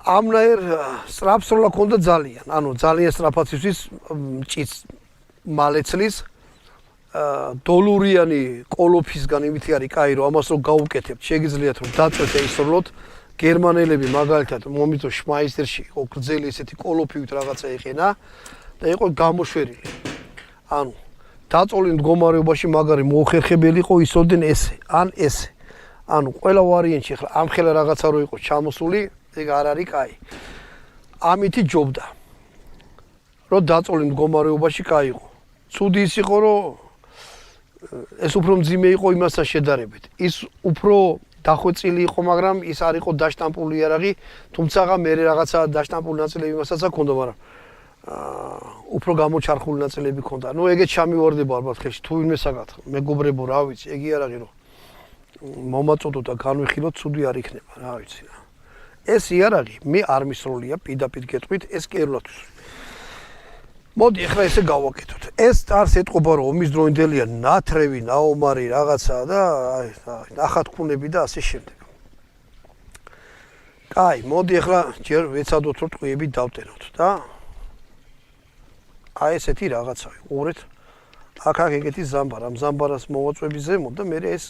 ამნაირ სწრაფს როლა ქონდა ძალიან. ანუ ძალიან სწრაფად ისთვის მჭიც მალეცლის დოლურიანი კოლოფისგან იმითი არის კაი რომ ამას რომ გაუკეთებთ შეგიძლიათ რომ დაწვეთ ისროლოთ გერმანელები მაგალითად მომიწო შმაისტერში იყო გრძელი ესეთი კოლოფივით რაღაცა იყენა და იყო გამოშვერილი. ანუ დაწოლილ მდგომარეობაში მაგარი მოხერხებელი იყო ისოდენ ესე ან ესე. ანუ ყველა ვარიანტი ახლა ამ ხელა რაღაცა რო იყო ჩამოსული ეგ არ არის კაი. ამითი ჯობდა. რომ დაწოლილ მდგომარეობაში კაი იყო. ცუდი ის იყო რომ ეს უფრო მძიმე იყო იმასთან შედარებით. ის უფრო დახვეწილი იყო, მაგრამ ის არ იყო დაშტამპული იარაღი, თუმცა მე რაღაცა დაშტამპული ნაწილები იმასაც აქვს, მაგრამ უფრო გამოჩარხული ნაწილები ქონდა. ნუ ეგეც ჩამივარდება ალბათ ხელში, თუ ვინმე საგათხრა. მეგობრებო, რა ვიცი, ეგ იარაღი რომ მომაწოდო და განვიხილოთ, ცუდი არ იქნება, რა ვიცი რა. ეს იარაღი მე არ მისროლია პირდაპირ გეტყვით, ეს კერლათვის. მოდი ახლა ესე გავაკეთოთ. ეს წარს ეტყობა რომ ომის დროინდელია ნათრევი, ნაომარი რაღაცა და აი ნახატქუნები და ასე შემდეგ. კაი, მოდი ახლა ჯერ ვეცადოთ რომ ტყვიები დავტენოთ და აი ესეთი რაღაცა ვიყურეთ. აქ ეგეთი ზამბარა, ამ ზამბარას მოვაწვევი ზემოთ და მე ეს